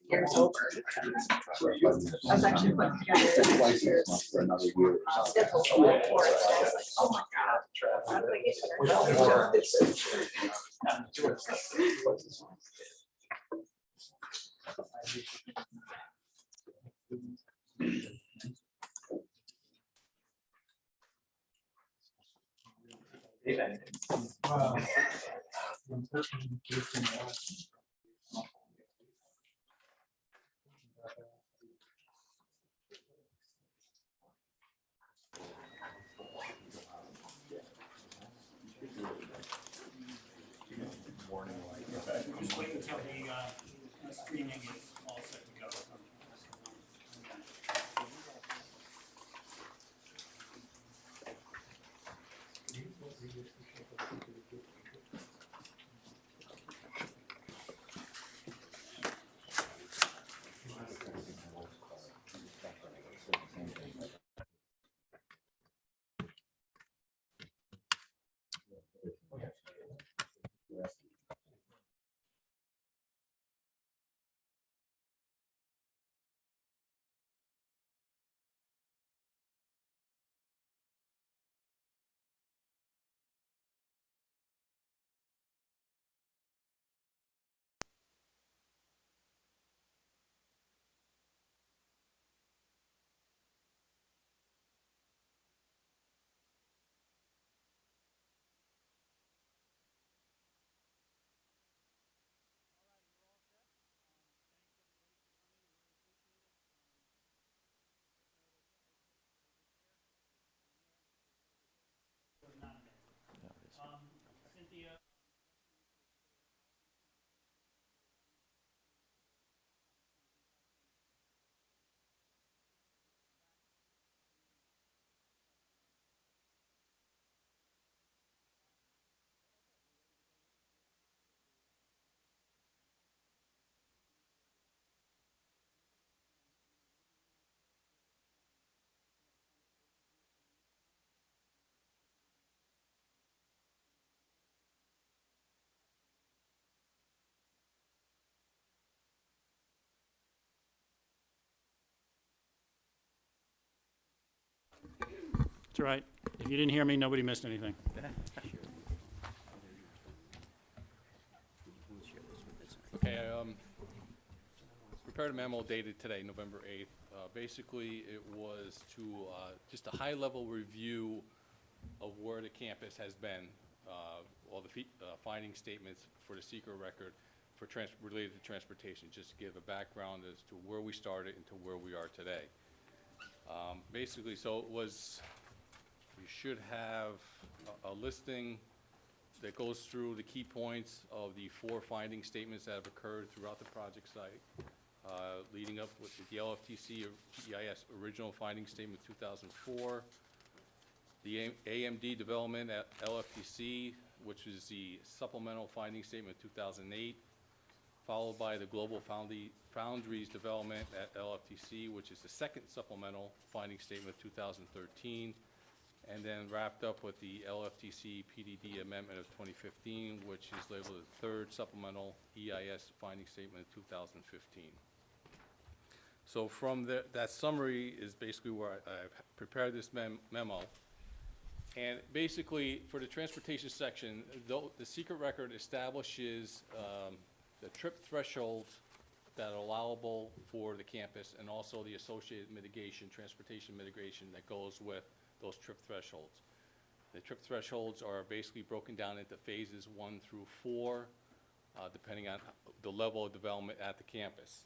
Years over. I was actually putting together for another year. schedule for it. I was like, oh my God. How did I get Just wait until the streaming is all set to go. Cynthia. It's all right. If you didn't hear me, nobody missed anything. Okay, prepared a memo dated today, November 8th. Basically, it was to just a high-level review of where the campus has been, all the finding statements for the secret record for related to transportation, just to give a background as to where we started and to where we are today. Basically, so it was, we should have a listing that goes through the key points of the 4 finding statements that have occurred throughout the project site, leading up with the LFTC EIS original finding statement 2004, the AMD development at LFTC, which is the supplemental finding statement 2008, followed by the Global Foundries development at LFTC, which is the second supplemental finding statement 2013, and then wrapped up with the LFTC PDD amendment of 2015, which is labeled the third supplemental EIS finding statement of 2015. So from that summary is basically where I've prepared this memo. And basically, for the transportation section, the secret record establishes the trip thresholds that are allowable for the campus, and also the associated mitigation, transportation mitigation that goes with those trip thresholds. The trip thresholds are basically broken down into phases 1 through 4, depending on the level of development at the campus.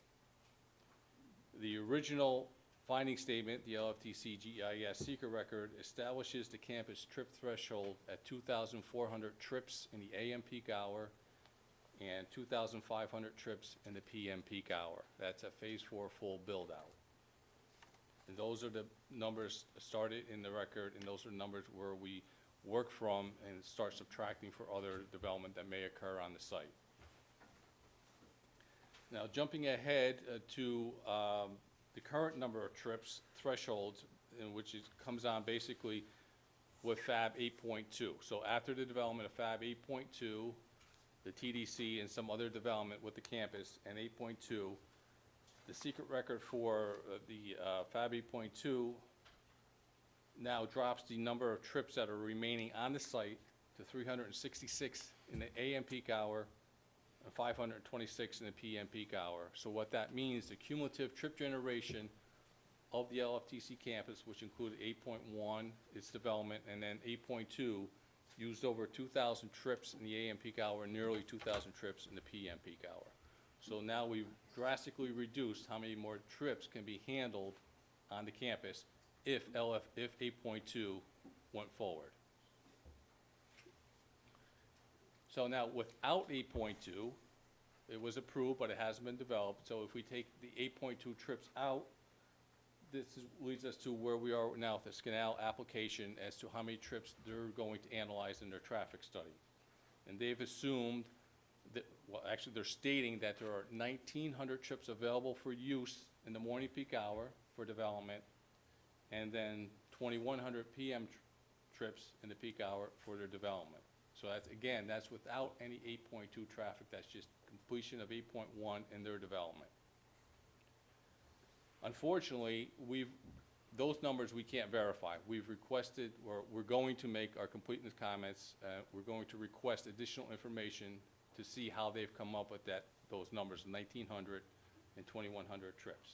The original finding statement, the LFTC GIS secret record, establishes the campus trip threshold at 2,400 trips in the AM peak hour and 2,500 trips in the PM peak hour. That's a phase 4 full build out. The And those are the numbers started in the record, and those are numbers where we work from and start subtracting for other development that may occur on the site. Now, jumping ahead to the current number of trips thresholds, in which it comes on basically with Fab 8.2. So after the development of Fab 8.2, the TDC and some other development with the campus, and 8.2, the secret record for the Fab 8.2 now drops the number of trips that are remaining on the site to 366 in the AM peak hour and 526 in the PM peak hour. So what that means, the cumulative trip generation of the LFTC campus, which included 8.1, its development, and then 8.2, used over 2,000 trips in the AM peak hour and nearly 2,000 trips in the PM peak hour. So now we've drastically reduced how many more trips can be handled on the campus if 8.2 went forward. So now without 8.2, it was approved, but it hasn't been developed. So if we take the 8.2 trips out, leads us to where we are now with the Scanal application as to how many trips they're going to analyze in their traffic study. And they've assumed that, well, actually they're stating that there are 1,900 trips available for use in the morning peak hour for development, and then 2,100 PM trips in the peak hour for their development. So that's, again, that's without any 8.2 traffic. That's just completion of 8.1 in their development. Unfortunately, those numbers we can't verify. We've requested, or we're going to make our completeness comments. We're going to request additional information to see how they've come up with those numbers, 1,900 and 2,100 trips.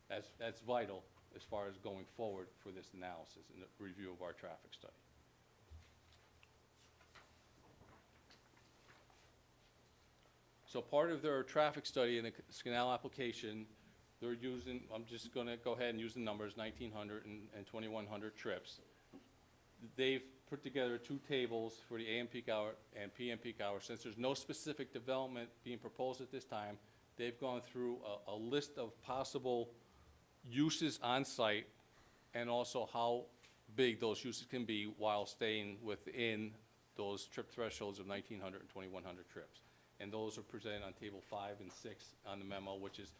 That's vital as far as going forward for this analysis and the review of our traffic study. So part of their traffic study in the Scanal application, they're using, I'm just going to go ahead and use the numbers, 1,900 and 2,100 trips. They've put together two tables for the AM peak hour and PM peak hour. Since there's no specific development being proposed at this time, they've gone through a list of possible uses on site and also how big those uses can be while staying within those trip thresholds of 1,900 and 2,100 trips. And those are presented on table 5 and 6 on the memo, which is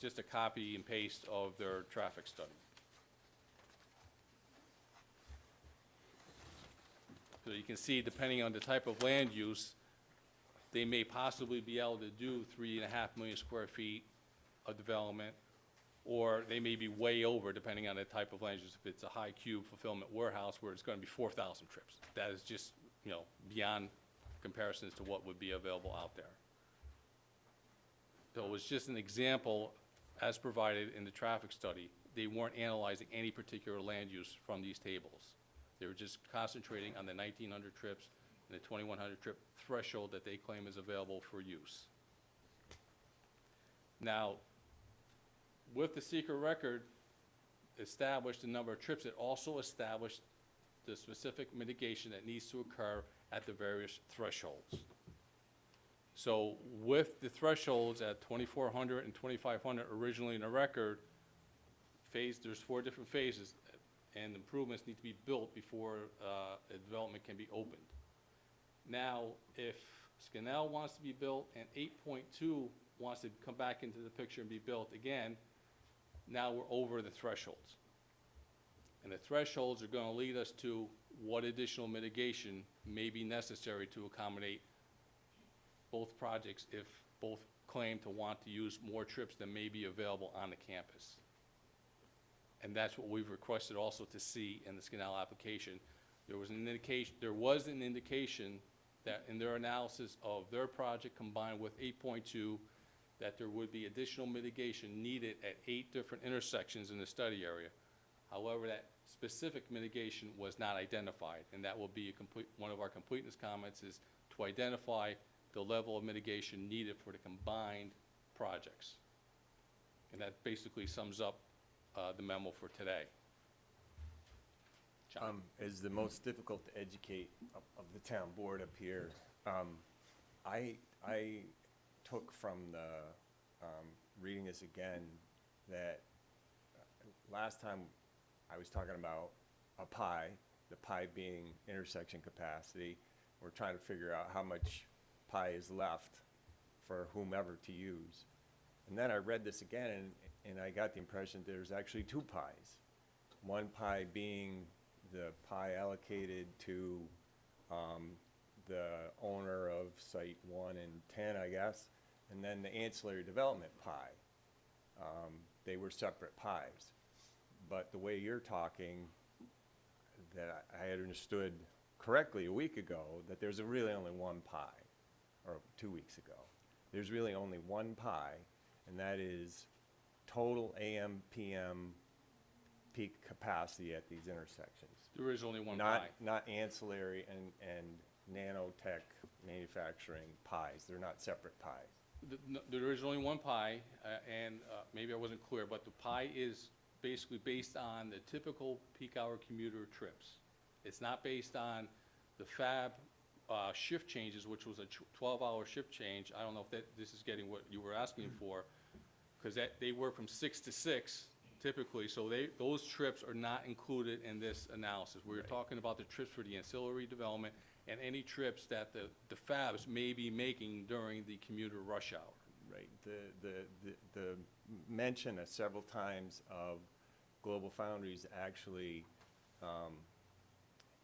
just a copy and paste of their traffic study. So you can see, depending on the type of land use, they may possibly be able to do 3.5 million square feet of development, or they may be way over, depending on the type of land use. If it's a high cube fulfillment warehouse where it's going to be 4,000 trips, that is just, you know, beyond comparisons to what would be available out there. So it was just an example as provided in the traffic study. They weren't analyzing any particular land use from these tables. They were just concentrating on the 1,900 trips and the 2,100 trip threshold that they claim is available for use. Now, with the secret record established the number of trips, it also established the specific mitigation that needs to occur at the various thresholds. So with the thresholds at 2,400 and 2,500 originally in the record, there's 4 different phases, and improvements need to be built before a development can be opened. Now, if Scanal wants to be built and 8.2 wants to come back into the picture and be built again, now we're over the thresholds. And the thresholds are going to lead us to what additional mitigation may be necessary to accommodate both projects if both claim to want to use more trips than may be available on the campus. And that's what we've requested also to see in the Scanal application. There was an indication that in their analysis of their project combined with 8.2, that there would be additional mitigation needed at 8 different intersections in the study area. However, that specific mitigation was not identified, and that will be one of our completeness comments, is to identify the level of mitigation needed for the combined projects. And that basically sums up the memo for today. John? As the most difficult to educate of the town board up here, I took from the reading this again that last time I was talking about a pie, the pie being intersection capacity. We're trying to figure out how much pie is left for whomever to use. And then I read this again, and I got the impression there's actually two pies. One pie being the pie allocated to the owner of Site 1 and 10, I guess, and then the ancillary development pie. They were separate pies. But the way you're talking, that I had understood correctly a week ago, that there's really only one pie, or 2 weeks ago. There's really only one pie, and that is total AM, PM peak capacity at these intersections. There is only one Not, pie. not ancillary and nanotech manufacturing pies. They're not separate pies. There is only one pie, and maybe I wasn't clear, but the pie is basically based on the typical peak hour commuter trips. It's not based on the fab shift changes, which was a 12-hour shift change. I don't know if this is getting what you were asking for, because they work from 6 to 6 typically, so those trips are not included in this analysis. We're talking about the trips for the ancillary development and any trips that the fabs may be making during the commuter rush hour. Right. The mention several times of Global Foundries actually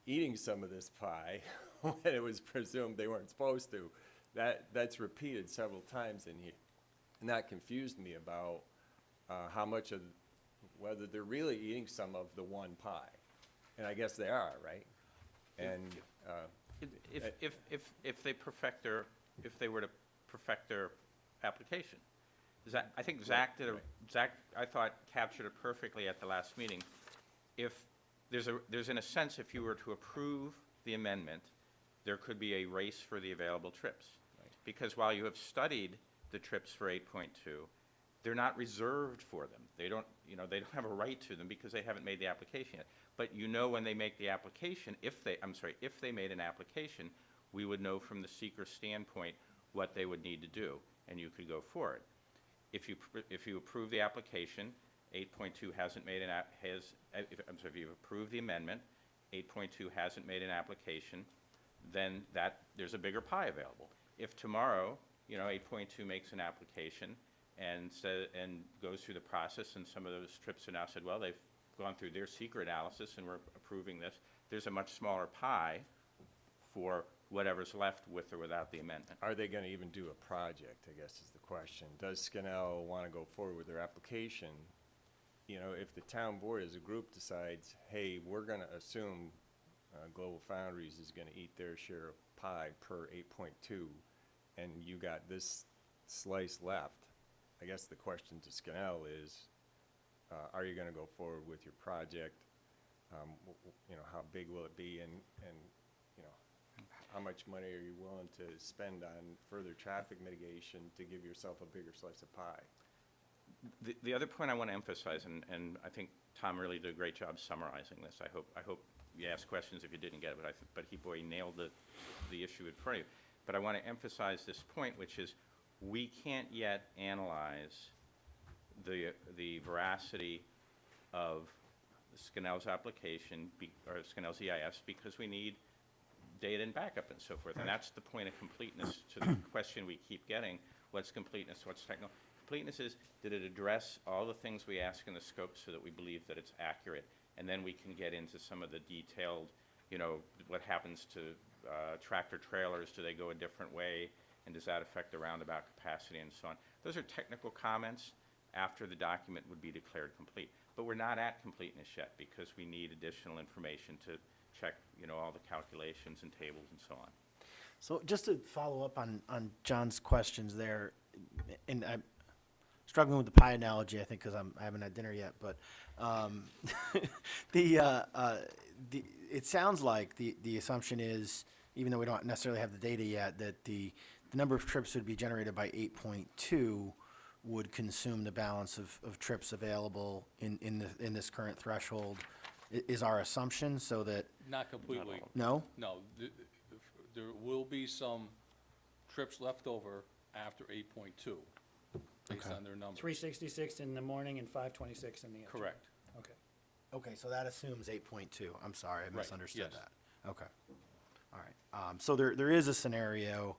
eating some of this pie when it was presumed they weren't supposed to. That's repeated several times in here. And that confused me about how much of, whether they're really eating some of the one pie. And I guess they are, right? And If they perfect their, if they were to perfect their application. I think Zach Zach, I thought, captured it perfectly at the last meeting. If there's in a sense, if you were to approve the amendment, there could be a race for the available trips. Right. Because while you have studied the trips for 8.2, they're not reserved for them. They don't have a right to them because they haven't made the application yet. But when they make the application, if they made an application, we would know from the seeker standpoint what they would need to do, and you could go forward. If you approve the application, 8.2 hasn't made if you've approved the amendment, 8.2 hasn't made an application, then there's a bigger pie available. If tomorrow, 8.2 makes an application and goes through the process, and some of those trips are now said, well, they've gone through their seeker analysis and we're approving this, there's a much smaller pie for whatever's left with or without the amendment. are they going to even do a project, I guess is the question. Does Skinnell want to go forward with their application? If the town board as a group decides, hey, we're going to assume Global Foundries is going to eat their share of pie per 8.2, and you got this slice left, I guess the question to Skinnell is, are you going to go forward with your project? How big will it be, and how much money are you willing to spend on further traffic mitigation to give yourself a bigger slice of pie? The other point I want to emphasize, and I think Tom really did a great job summarizing this. I hope you asked questions if you didn't get it, but he nailed the issue in front of you. But I want to emphasize this point, which is we can't yet analyze the veracity of Skinnell's application or Skinnell's EIS because we need data and backup and so forth. And that's the point of completeness to the question we keep getting. What's completeness? What's technical? Completeness is, did it address all the things we ask in the scope so that we believe that it's accurate? And then we can get into some of the detailed, what happens to tractor trailers? Do they go a different way? And does that affect the roundabout capacity and so on? Those are technical comments after the document would be declared complete. But we're not at completeness yet because we need additional information to check, all the calculations and tables and so on. So just to follow up on John's questions there, and I'm struggling with the pie analogy, I think, because I haven't had dinner yet, but it sounds like the assumption is, even though we don't necessarily have the data yet, that the number of trips would be generated by 8.2 would consume the balance of trips available in this current threshold, is our assumption, so that, Not completely. no? No, there will be some trips left over after 8.2, based Okay. on their numbers. 366 in the morning and 526 in the afternoon. Correct. Okay. Okay, so that assumes 8.2. I'm sorry, I Right, misunderstood yes. that. Okay. All right. So there is a scenario,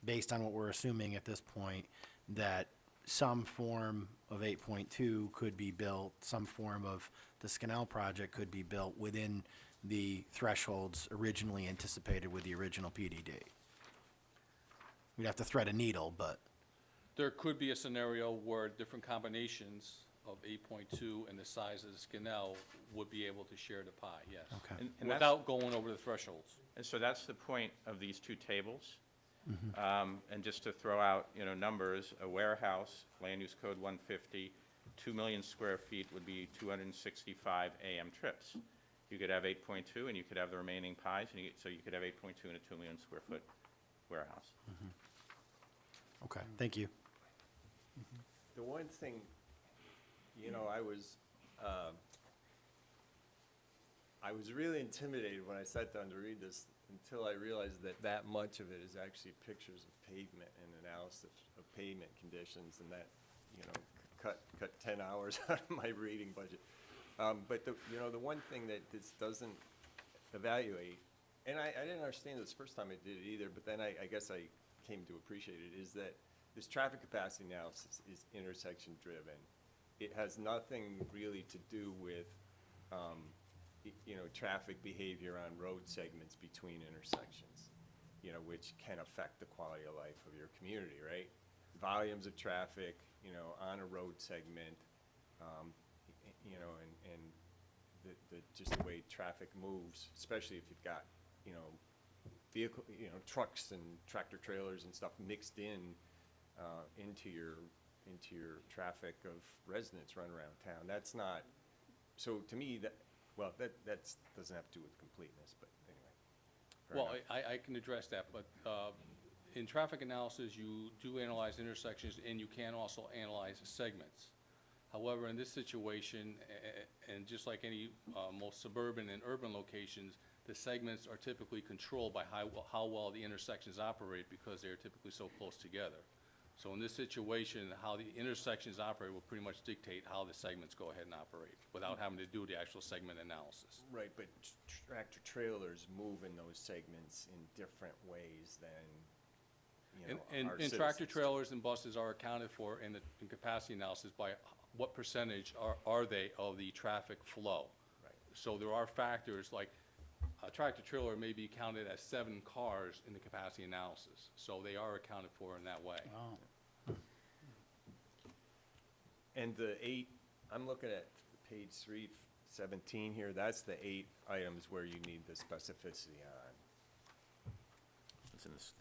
based on what we're assuming at this point, that some form of 8.2 could be built, some form of the Scanel project could be built within the thresholds originally anticipated with the original PDD. We'd have to thread a needle, but, There could be a scenario where different combinations of 8.2 and the size of the Scanel would be able to share the pie, yes. okay. And that's- Without going over the thresholds. And so that's the point of these two tables. And just to throw out, numbers, a warehouse, land use code 150, 2 million square feet would be 265 AM trips. You could have 8.2 and you could have the remaining pies, and so you could have 8.2 in a 2 million square foot warehouse. Okay, thank you. The one thing, I was really intimidated when I sat down to read this until I realized that much of it is actually pictures of pavement and analysis of pavement conditions, and that, cut 10 hours out of my reading budget. But the one thing that this doesn't evaluate, and I didn't understand this first time I did it either, but then I guess I came to appreciate it, is that this traffic capacity analysis is intersection driven. It has nothing really to do with, traffic behavior on road segments between intersections, which can affect the quality of life of your community, right? Volumes of traffic, on a road segment, and just the way traffic moves, especially if you've got, vehicle, trucks and tractor trailers and stuff mixed into your traffic of residents running around town. That's not, so to me, that doesn't have to do with completeness, but anyway. Fair Well, enough. I can address that, but in traffic analysis, you do analyze intersections and you can also analyze segments. However, in this situation, and just like any most suburban and urban locations, the segments are typically controlled by how well the intersections operate because they are typically so close together. So in this situation, how the intersections operate will pretty much dictate how the segments go ahead and operate without having to do the actual segment analysis. Right, but tractor trailers move in those segments in different ways than, And our tractor citizens do. trailers and buses are accounted for in capacity analysis by what percentage are they of the traffic flow. Right. So there are factors like a tractor trailer may be counted as 7 cars in the capacity analysis. So they are accounted for in that way. Wow. And the 8, I'm looking at page 317 here, that's the 8 items where you need the specificity on. It's in this,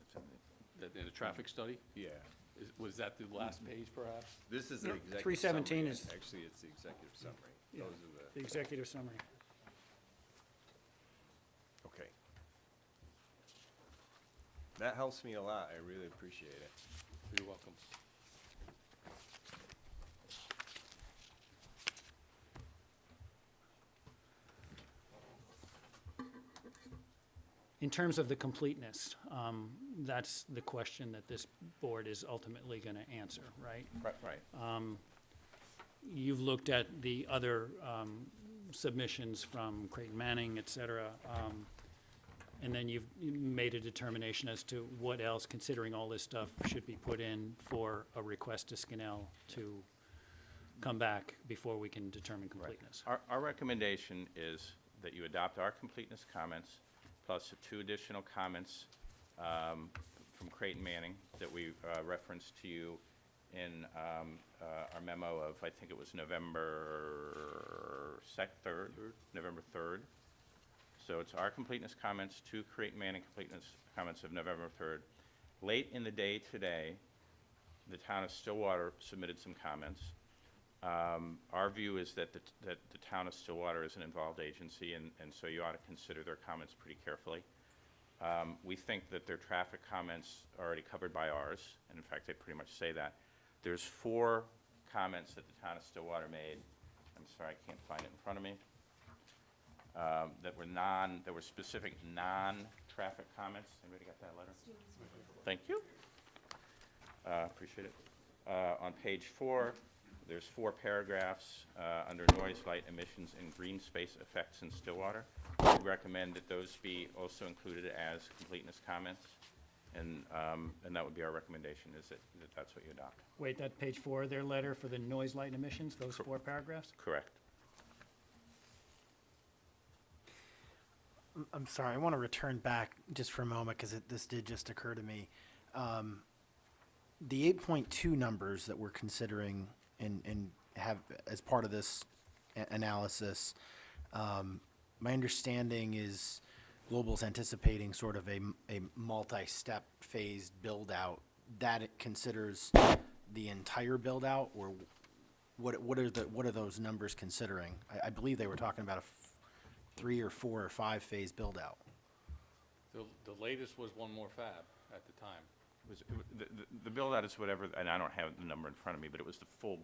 In the traffic study, Yeah, was that the last page perhaps? this is the No, executive 317 summary. is- Actually, it's the executive summary. Yeah, Those are the executive summary. okay. That helps me a lot, I really appreciate it. You're welcome. In terms of the completeness, that's the question that this board is ultimately going to answer, right? right. You've looked at the other submissions from Creighton Manning, et cetera, and then you've made a determination as to what else, considering all this stuff, should be put in for a request to Scanel to come back before we can determine completeness. Our recommendation is that you adopt our completeness comments, plus the 2 additional comments from Creighton Manning that we referenced to you in our memo of, I think it was November 3rd, November 3rd. So it's our completeness comments to Creighton Manning completeness comments of November 3rd. Late in the day today, the town of Stillwater submitted some comments. Our view is that the town of Stillwater is an involved agency, and so you ought to consider their comments pretty carefully. We think that their traffic comments are already covered by ours, and in fact, they pretty much say that. There's 4 comments that the town of Stillwater made. I'm sorry, I can't find it in front of me. That were specific non-traffic comments. Anybody got that letter? Thank you. Appreciate it. On page 4, there's 4 paragraphs under noise, light, emissions, and green space effects in Stillwater. We recommend that those be also included as completeness comments, and that would be our recommendation, is that that's what you adopt. Wait, that page 4 of their letter for the noise, light, and emissions, those 4 paragraphs? Correct. I'm sorry, I want to return back just for a moment because this did just occur to me. The 8.2 numbers that we're considering and have as part of this analysis, my understanding is Global's anticipating sort of a multi-step phased build-out that it considers the entire build-out, or what are those numbers considering? I believe they were talking about a 3 or 4 or 5 phase build-out. The latest was one more fab at the time. The build-out is whatever, and I don't have the number in front of me, but it was the full,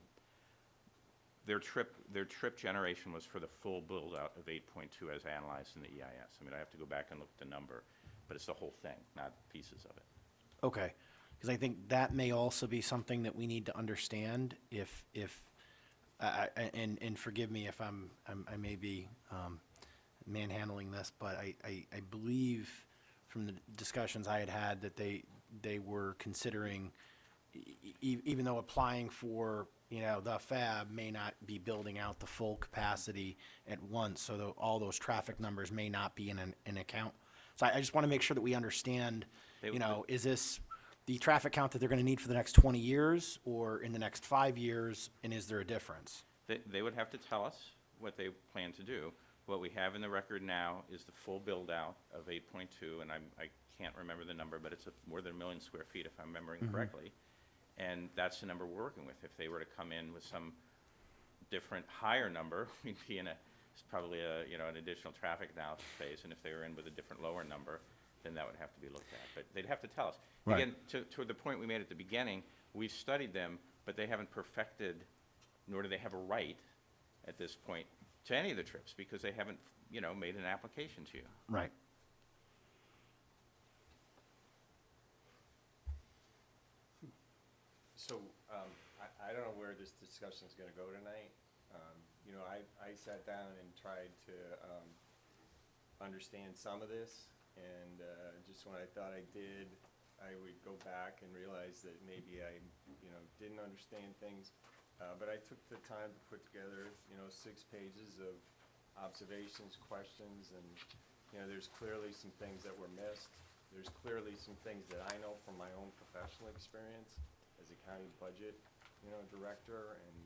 their trip generation was for the full build-out of 8.2 as analyzed in the EIS. I mean, I have to go back and look at the number, but it's the whole thing, not pieces of it. Okay, because I think that may also be something that we need to understand if and forgive me if I may be manhandling this, but I believe from the discussions I had that they were considering, even though applying for, the fab may not be building out the full capacity at once, so all those traffic numbers may not be in an account. So I just want to make sure that we understand, is this the traffic count that they're going to need for the next 20 years or in the next 5 years, and is there a difference? They would have to tell us what they plan to do. What we have in the record now is the full build-out of 8.2, and I can't remember the number, but it's more than 1 million square feet, if I'm remembering correctly. And that's the number we're working with. If they were to come in with some different higher number, we'd be in probably an additional traffic analysis phase, and if they were in with a different lower number, then that would have to be looked at. But they'd have to tell us. Right. Again, to the point we made at the beginning, we've studied them, but they haven't perfected, nor do they have a right at this point to any of the trips, because they haven't, made an application to you. Right. So, I don't know where this discussion is gonna go tonight. I sat down and tried to, understand some of this, and, just when I thought I did, I would go back and realize that maybe I, didn't understand things. But I took the time to put together, 6 pages of observations, questions, and, there's clearly some things that were missed. There's clearly some things that I know from my own professional experience as a county budget, director and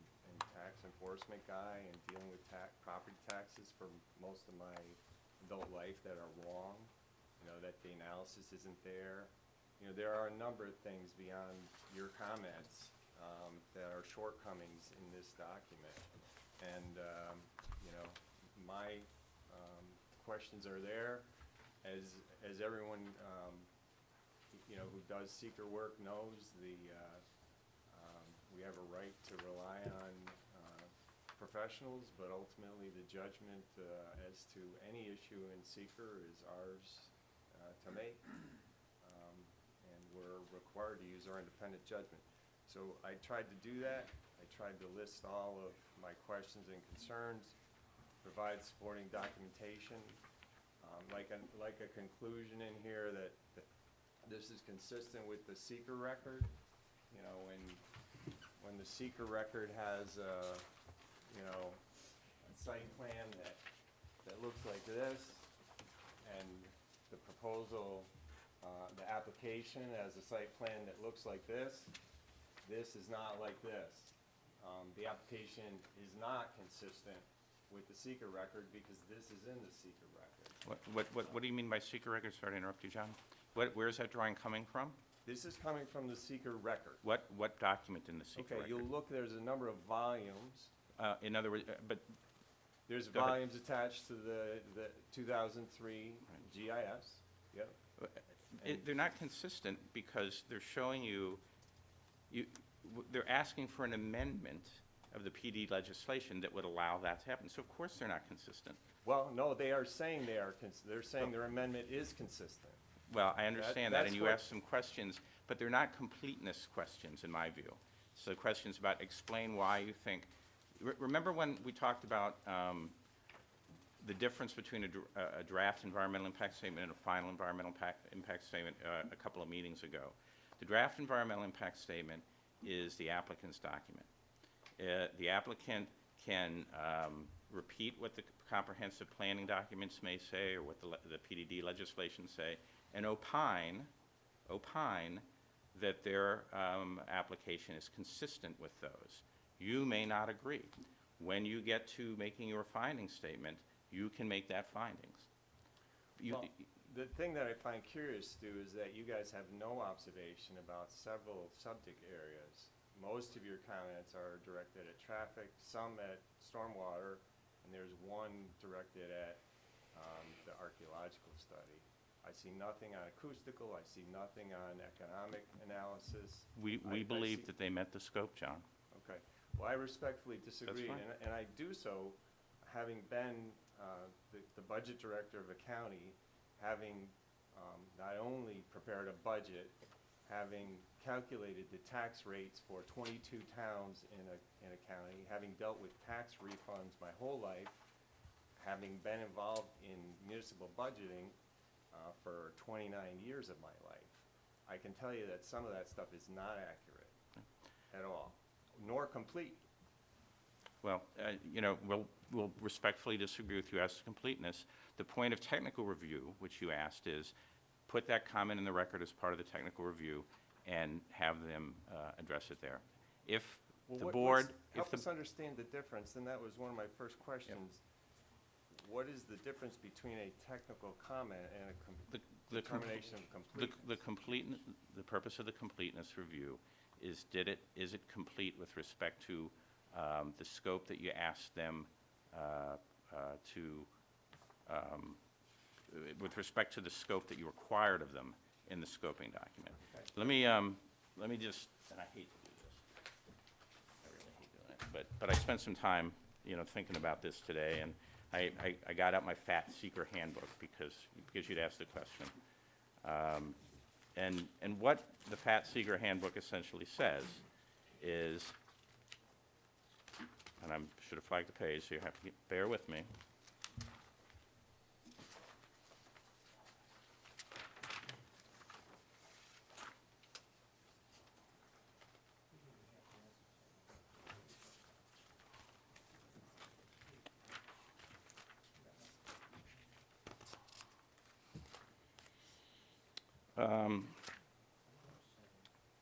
tax enforcement guy, and dealing with property taxes for most of my adult life that are wrong, that the analysis isn't there. There are a number of things beyond your comments that are shortcomings in this document. And, my questions are there. As everyone, who does seeker work knows, we have a right to rely on professionals, but ultimately the judgment as to any issue in seeker is ours to make. And we're required to use our independent judgment. So I tried to do that. I tried to list all of my questions and concerns, provide supporting documentation, like a conclusion in here that this is consistent with the seeker record. When the seeker record has a site plan that looks like this, and the proposal, the application has a site plan that looks like this is not like this. The application is not consistent with the seeker record because this is in the seeker record. What do you mean by seeker record? Sorry to interrupt you, John. Where is that drawing coming from? This is coming from the seeker record. What document in the seeker Okay, record? you'll look, there's a number of volumes. In other words, but There's Go ahead. volumes attached to the 2003 GIS. Yep. they're not consistent because they're showing they're asking for an amendment of the PD legislation that would allow that to happen. So of course they're not consistent. Well, no, they are saying they're saying their amendment is consistent. Well, I understand that, that's and you what- asked some questions, but they're not completeness questions in my view. So the question's about explain why you think, remember when we talked about the difference between a draft environmental impact statement and a final environmental impact statement a couple of meetings ago? The draft environmental impact statement is the applicant's document. The applicant can repeat what the comprehensive planning documents may say or what the PDD legislation say, and opine that their application is consistent with those. You may not agree. When you get to making your finding statement, you can make that findings. Well, the thing that I find curious, Stu, is that you guys have no observation about several subject areas. Most of your comments are directed at traffic, some at stormwater, and there's one directed at the archaeological study. I see nothing on acoustical, I see nothing on economic analysis. We I believe see- that they met the scope, John. Okay, well, I respectfully disagree, fine. and I do so having been the budget director of a county, having not only prepared a budget, having calculated the tax rates for 22 towns in a county, having dealt with tax refunds my whole life, having been involved in municipal budgeting for 29 years of my life, I can tell you that some of that stuff is not accurate at all, nor complete. Well, you know, we'll respectfully disagree with you as to completeness. The point of technical review, which you asked, is put that comment in the record as part of the technical review and have them address it there. If Well, the what- board, what's- if help the, us understand the difference, and that was one of my first questions. What is the difference between a technical comment and a the determination of completeness? the purpose of the completeness review is is it complete with respect to the scope that you asked them with respect to the scope that you required of them in the scoping document. Okay. Let me just, and I hate to do this, I really hate doing it, but I spent some time, you know, thinking about this today, and I got out my fat seeker handbook because you'd asked the question. And what the fat seeker handbook essentially says is, and I should have flagged the page, so you have to bear with me.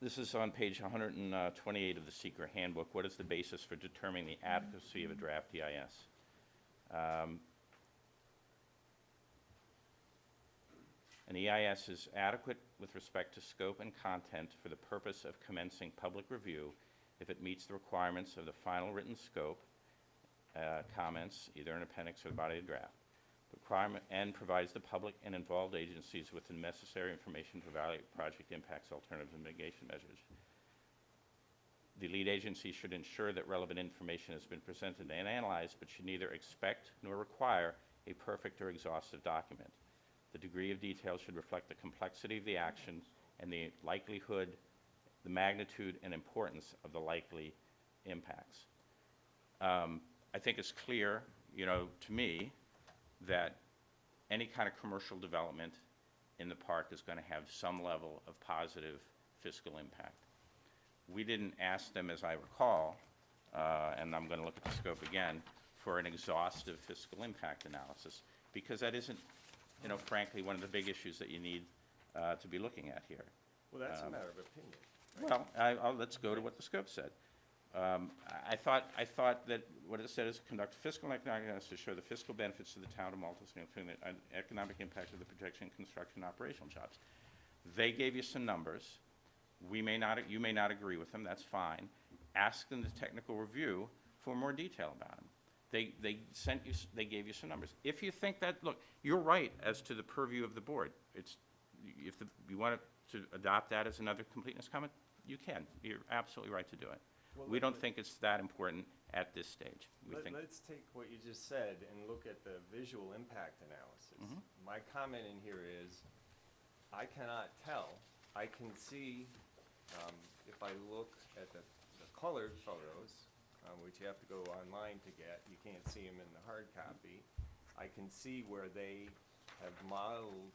This is on page 128 of the Seeker Handbook. What is the basis for determining the adequacy of a draft EIS? An EIS is adequate with respect to scope and content for the purpose of commencing public review if it meets the requirements of the final written scope, comments, either in appendix or the body of the draft, and provides the public and involved agencies with the necessary information to evaluate project impacts, alternatives, and mitigation measures. The lead agency should ensure that relevant information has been presented and analyzed, but should neither expect nor require a perfect or exhaustive document. The degree of detail should reflect the complexity of the action and the likelihood, the magnitude, and importance of the likely impacts. I think it's clear, you know, to me, that any kind of commercial development in the park is going to have some level of positive fiscal impact. We didn't ask them, as I recall, and I'm going to look at the scope again, for an exhaustive fiscal impact analysis, because that isn't, you know, frankly, one of the big issues that you need to be looking at here. Well, that's a matter of opinion. Well, let's go to what the scope said. I thought that what it said is conduct fiscal and economic analysis to show the fiscal benefits to the town of Malta, including the economic impact of the projection, construction, and operational jobs. They gave you some numbers. You may not agree with them. That's fine. Ask them the technical review for more detail about them. They gave you some numbers. If you think that, look, you're right as to the purview of the board. If you want to adopt that as another completeness comment, you can. You're absolutely right to do it. Well, We don't think it's that important at this stage. Let's take what you just said and look at the visual impact analysis. Mhm. My comment in here is, I cannot tell. I can see, if I look at the colored photos, which you have to go online to get. You can't see them in the hard copy. I can see where they have modeled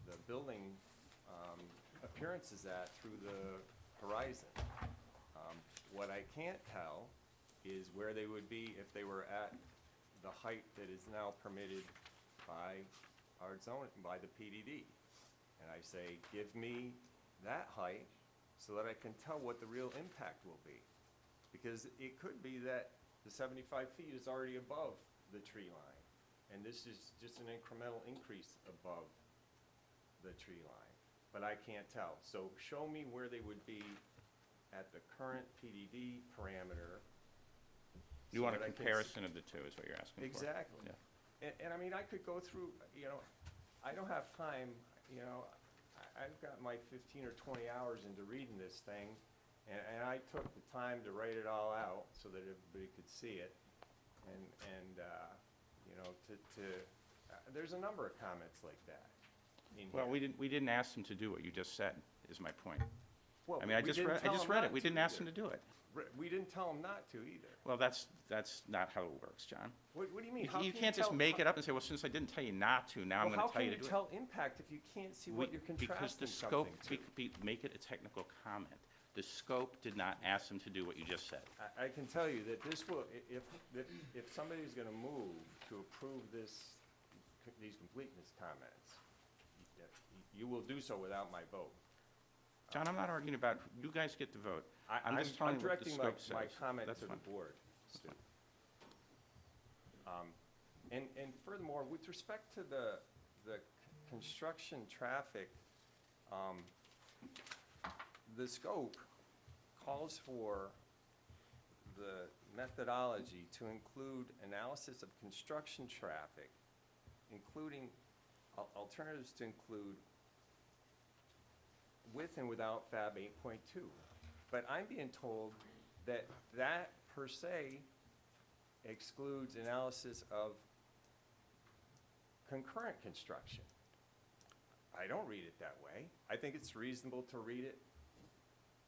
the building appearances at through the horizon. What I can't tell is where they would be if they were at the height that is now permitted by our zone, by the PDD. And I say, give me that height so that I can tell what the real impact will be. Because it could be that the 75 feet is already above the tree line, and this is just an incremental increase above the tree line. But I can't tell. So show me where they would be at the current PDD parameter. You so want a that I can comparison of the two is what you're asking for? Exactly. Yeah. And I mean, I could go through, I don't have time, I've got my 15 or 20 hours into reading this thing, and I took the time to write it all out so that everybody could see it. There's a number of comments like that in Well, here. we didn't ask them to do what you just said, is my point. Well, I mean, I we just didn't read tell them it. not We didn't ask them to either. do it. We didn't tell them not to either. Well, that's not how it works, John. What do you mean? You How you can can't just tell- make it up and say, well, since I didn't tell you not to, now I'm Well, going how to tell can you you to do it. tell impact if you can't see what you're Because contrasting the scope, something to? make it a technical comment. The scope did not ask them to do what you just said. I can tell you that this will, if somebody's gonna move to approve these completeness comments, you will do so without my vote. John, I'm not arguing about, you guys get the vote. I'm just telling I'm you what the directing scope my says. comment That's to the fine. board, Stu. And furthermore, with respect to the construction traffic, the scope calls for the methodology to include analysis of construction traffic, including alternatives to include with and without Fab 8.2. But I'm being told that that per se excludes analysis of concurrent construction. I don't read it that way. I think it's reasonable to read it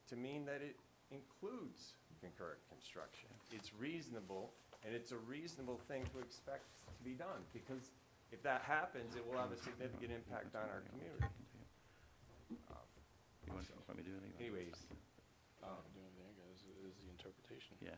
to mean that it includes concurrent construction. It's reasonable, and it's a reasonable thing to expect to be done, because if that happens, it will have a significant impact on our community. You want me to do anything? Anyways, Do anything, I guess, is the interpretation. Yeah,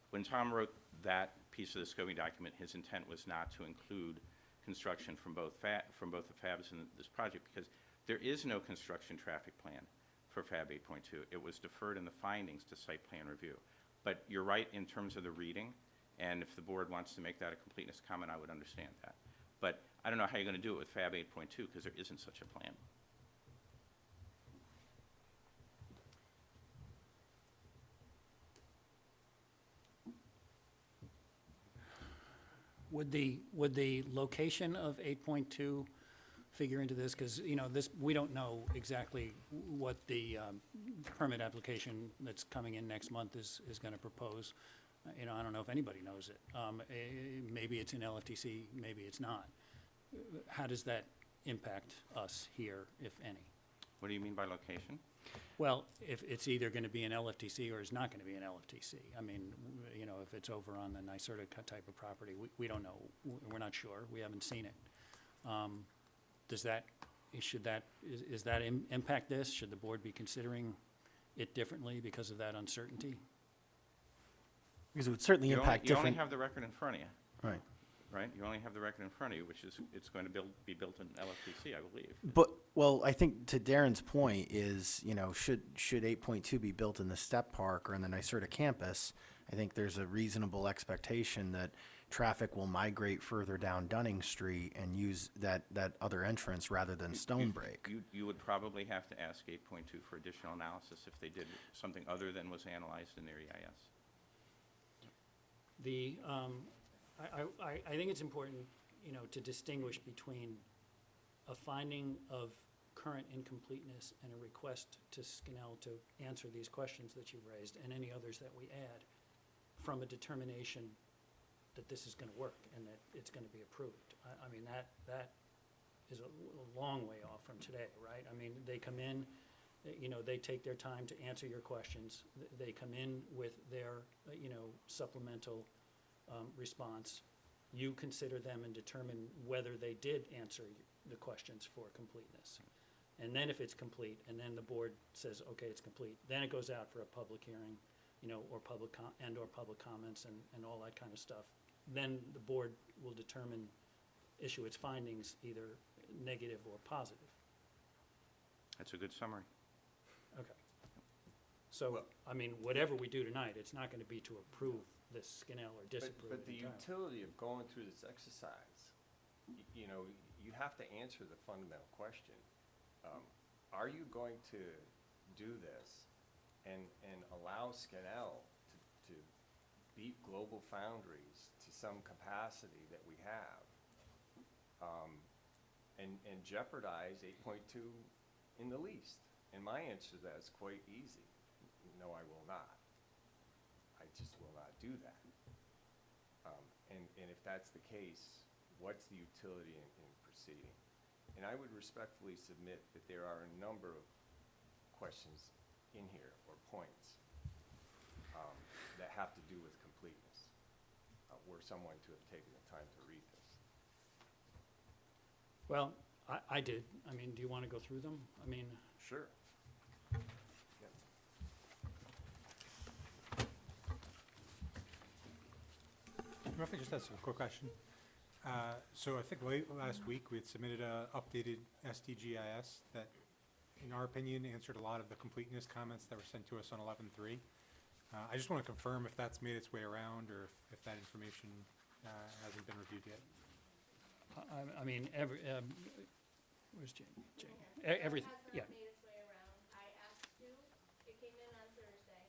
when Tom wrote that piece of the scoping document, his intent was not to include construction from both the fabs in this project, because there is no construction traffic plan for Fab 8.2. It was deferred in the findings to site plan review. But you're right in terms of the reading, and if the board wants to make that a completeness comment, I would understand that. But I don't know how you're going to do it with Fab 8.2, because there isn't such a plan. Would the location of 8.2 figure into this? Because, we don't know exactly what the permit application that's coming in next month is going to propose. I don't know if anybody knows it. Maybe it's in LFTC, maybe it's not. How does that impact us here, if any? What do you mean by location? Well, if it's either going to be an LFTC or it's not going to be an LFTC. I mean, if it's over on the NYSERDA type of property, we don't know. We're not sure. We haven't seen it. Does that impact this? Should the board be considering it differently because of that uncertainty? Because it would certainly impact You only different, have the record in front of you, right. right? You only have the record in front of you, which is, it's going to be built in LFTC, I believe. But, well, I think to Darren's point is, should 8.2 be built in the Step Park or in the NYSERDA campus? I think there's a reasonable expectation that traffic will migrate further down Dunning Street and use that other entrance rather than Stonebreak. You would probably have to ask 8.2 for additional analysis if they did something other than was analyzed in their EIS. I think it's important, to distinguish between a finding of current incompleteness and a request to Skinnell to answer these questions that you've raised and any others that we add from a determination that this is going to work and that it's going to be approved. I mean, that is a long way off from today, right? I mean, they come in, they take their time to answer your questions. They come in with their, supplemental response. You consider them and determine whether they did answer the questions for completeness. And then if it's complete, and then the board says, okay, it's complete, then it goes out for a public hearing, or public comments and all that kind of stuff. Then the board will issue its findings, either negative or positive. That's a good summary. Okay. So, I mean, whatever we do tonight, it's not gonna be to approve this Skinnell or disapprove it But the entirely. utility of going through this exercise, you have to answer the fundamental question. Are you going to do this and allow Skinnell to beat global foundries to some capacity that we have, and jeopardize 8.2 in the least? And my answer to that is quite easy. No, I will not. I just will not do that. And if that's the case, what's the utility in proceeding? And I would respectfully submit that there are a number of questions in here, or points, that have to do with completeness, were someone to have taken the time to read this. Well, I did. I mean, do you wanna go through them? I mean, Sure. Roughly, just ask a quick question. So I think late last week, we had submitted a updated SDGIS that, in our opinion, answered a lot of the completeness comments that were sent to us on 11/3. I just want to confirm if that's made its way around, or if that information hasn't been reviewed yet. I mean, where's Jane? Everything, yeah. It has not made its way around. I asked Stu, it came in on Thursday.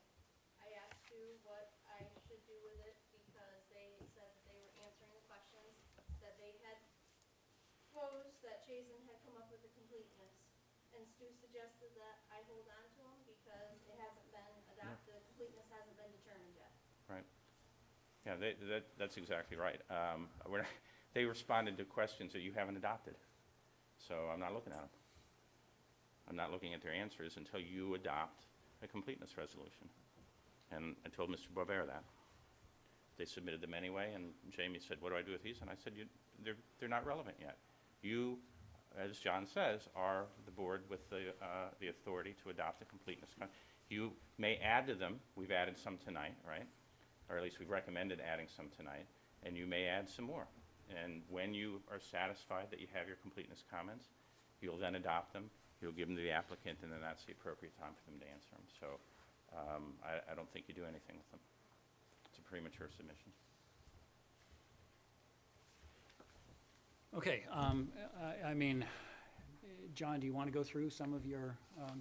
I asked Stu what I should do with it because they said that they were answering the questions that they had posed, that Chazen had come up with the completeness. And Stu suggested that I hold on to them because it hasn't been adopted, completeness hasn't been determined yet. Right. Yeah, that's exactly right. They responded to questions that you haven't adopted. So I'm not looking at them. I'm not looking at their answers until you adopt a completeness resolution. And I told Mr. Boisvert that. They submitted them anyway, and Jamie said, what do I do with these? And I said, they're not relevant yet. You, as John says, are the board with the authority to adopt the completeness. You may add to them. We've added some tonight, right? Or at least we've recommended adding some tonight, and you may add some more. And when you are satisfied that you have your completeness comments, you'll then adopt them, you'll give them to the applicant, and then that's the appropriate time for them to answer them. So I don't think you do anything with them. It's a premature submission. Okay, I mean, John, do you want to go through some of your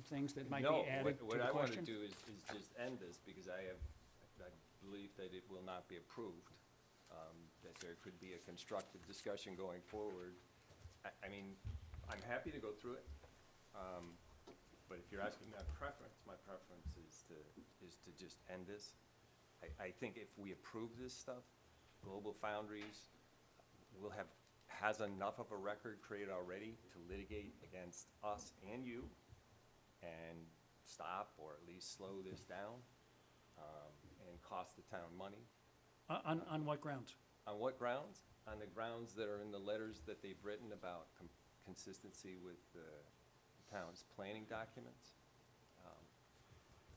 things that might be added to What the I want to question? do is just end this, because I believe that it will not be approved, that there could be a constructive discussion going forward. I mean, I'm happy to go through it, but if you're asking my preference is to just end this. I think if we approve this stuff, Global Foundries has enough of a record created already to litigate against us and you, and stop or at least slow this down, and cost the town money. On what grounds? On what grounds? On the grounds that are in the letters that they've written about consistency with the town's planning documents.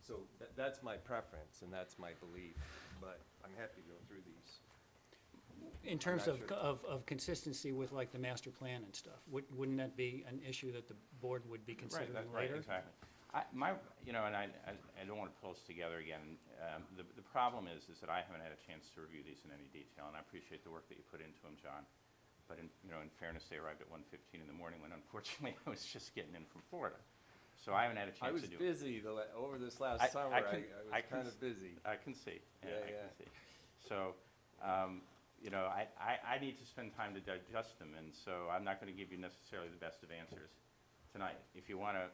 So that's my preference, and that's my belief, but I'm happy to go through these. In terms not of consistency with like the master plan and stuff, wouldn't that be an issue that the board would be considering Right, later? exactly. And I don't want to pull this together again. The problem is that I haven't had a chance to review these in any detail, and I appreciate the work that you put into them, John. But in fairness, they arrived at 1:15 in the morning when unfortunately I was just getting in from Florida. So I haven't had a I chance was to do it. busy over this last summer. I I was kind of busy. I can see. I Yeah. can see. So, I need to spend time to digest them, and so I'm not going to give you necessarily the best of answers tonight. If you want to,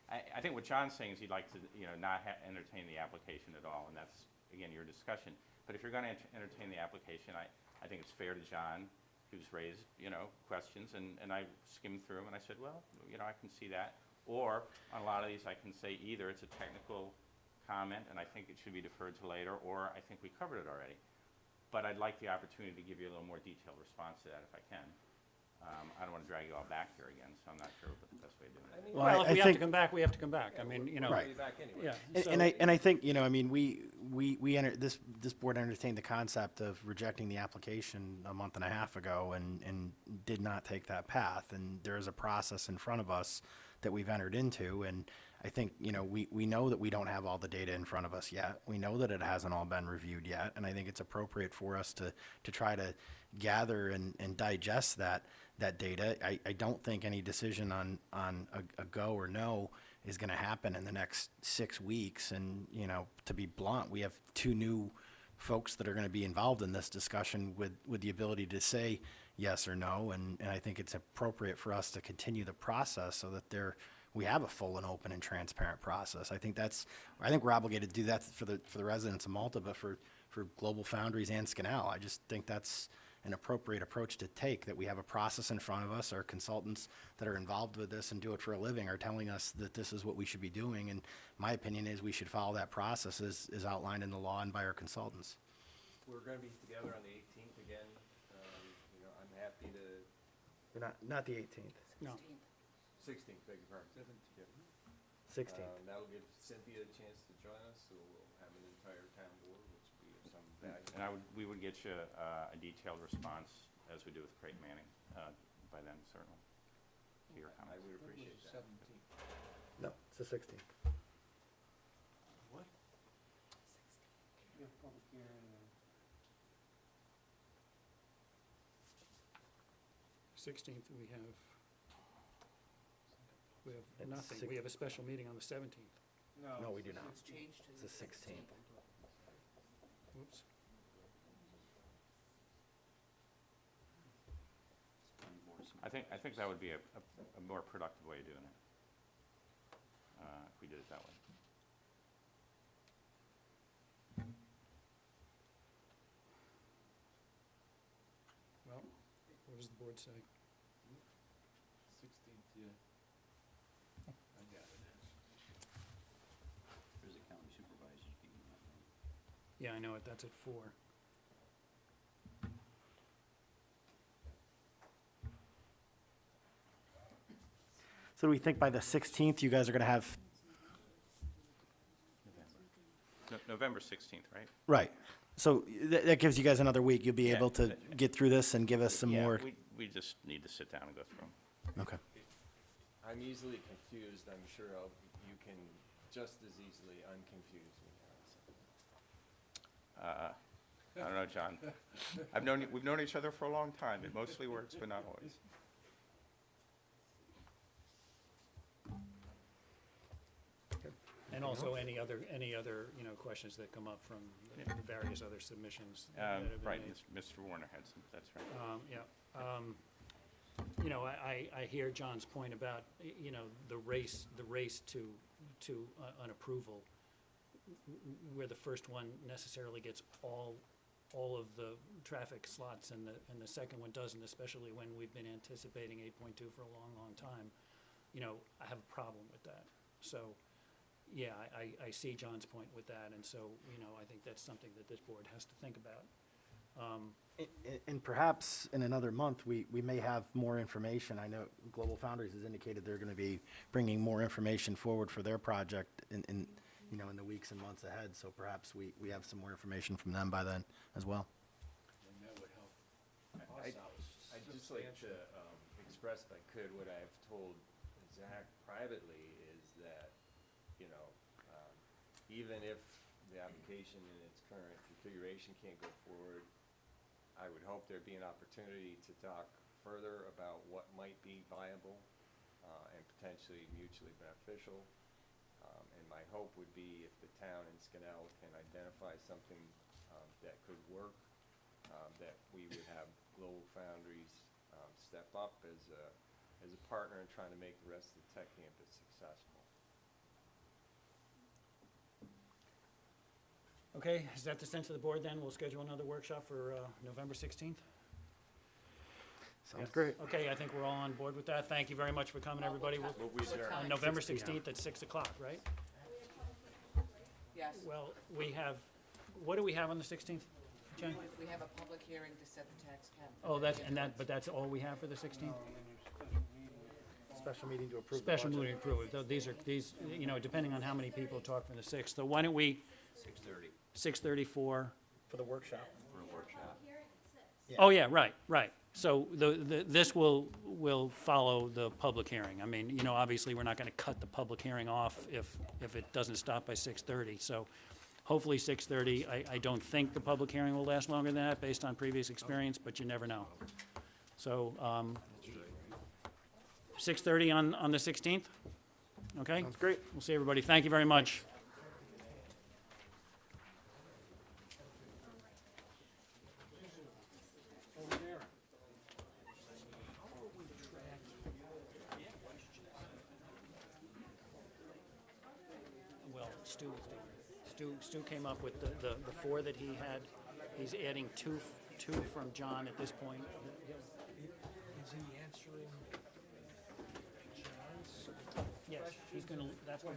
I think what John's saying is he'd like to, not entertain the application at all, and that's, again, your discussion. But if you're going to entertain the application, I think it's fair to John who's raised, you know, questions, and I skimmed through them, and I said, well, you know, I can see that. Or, on a lot of these, I can say either it's a technical comment, and I think it should be deferred to later, or I think we covered it already. But I'd like the opportunity to give you a little more detailed response to that if I can. I don't want to drag you all back here again, so I'm not sure what the best way of doing it. Well, Well, if I we have to think- come back, we have to come back. I mean, you know. Right. Be back anyway. Yeah. And, so- and I think, you know, I mean, this board entertained the concept of rejecting the application a month and a half ago and did not take that path. And there is a process in front of us that we've entered into. And I think, you know, we know that we don't have all the data in front of us yet. We know that it hasn't all been reviewed yet. And I think it's appropriate for us to try to gather and digest that data. I don't think any decision on a go or no is going to happen in the next 6 weeks. And, you know, to be blunt, we have 2 new folks that are going to be involved in this discussion with the ability to say yes or no. And I think it's appropriate for us to continue the process so that we have a full and open and transparent process. I think we're obligated to do that for the residents of Malta, but for Global Foundries and Scanel. I just think that's an appropriate approach to take, that we have a process in front of us. Our consultants that are involved with this and do it for a living are telling us that this is what we should be doing. And my opinion is we should follow that process as outlined in the law and by our consultants. We're gonna be together on the 18th again. You know, I'm happy to, Not the 18th, No. 16th, beg your pardon. 16th. That'll give Cynthia a chance to join us, so we'll have an entire town board, which will be of some value. And we would get you a detailed response, as we do with Craig Manning, by then, certainly, to your I comments. would appreciate that. No, it's the 16th. What? 16th, we have It's nothing. six- We have a special meeting on the 17th. No, we do not. It's changed to It's the 16th. Whoops. I think that would be a more productive way of doing it, if we did it that way. Well, what does the board say? 16th, yeah. I got it. There's a county supervisors meeting that night. Yeah, I know it. That's at 4. So do we think by the 16th, you guys are going to have? November 16th, right? Right. So that gives you guys another week. You'll be Yeah. able to get through this and give us some Yeah, more. we just need to sit down and go through them. Okay. I'm easily confused. I'm sure you can just as easily unconfuse me. I don't know, John. We've known each other for a long time. It mostly works, but not always. And also any other, you know, questions that come up from the various other submissions that have been Right, made. Mr. Warner had some, that's right. Yeah. You know, I hear John's point about, you know, the race to an approval, where the first one necessarily gets all of the traffic slots and the second one doesn't, especially when we've been anticipating 8.2 for a long, long time. You know, I have a problem with that. So, yeah, I see John's point with that, and so, you know, I think that's something that this board has to think about. And perhaps in another month, we may have more information. I know Global Foundries has indicated they're going to be bringing more information forward for their project in the weeks and months ahead. So perhaps we have some more information from them by then as well. And that would help I'd just like to express, if I could, what I've told Zach privately is that, you know, even if the application in its current configuration can't go forward, I would hope there'd be an opportunity to talk further about what might be viable and potentially mutually beneficial. And my hope would be if the town and Scanel can identify something that could work, that we would have Global Foundries step up as a partner in trying to make the rest of the tech campus successful. Okay, is that the sense of the board then? We'll schedule another workshop for November 16th? Sounds great. Okay, I think we're all on board with that. Thank you very much for coming, everybody. We'll- What we there? On November 16th at 6 o'clock, right? Yes, Well, we have, what do we have on the 16th, Jen? we have a public hearing to set the tax cap. Oh, but that's all we have for the 16th? Special meeting to approve the Special budget. meeting approved. Though these, you know, depending on how many people talk from the 6th. So why don't we, 6:30 6:30 for, For the workshop. for a workshop. oh, yeah, right. So this will follow the public hearing. I mean, you know, obviously, we're not gonna cut the public hearing off if it doesn't stop by 6:30. So hopefully 6:30. I don't think the public hearing will last longer than that, based on previous experience, but you never know. So, 6:30 on the 16th? Okay? Sounds great. We'll see everybody. Thank you very much. Well, Stu came up with the four that he had. He's adding two from John at this point. Is he answering John's? Yes, he's gonna, that's what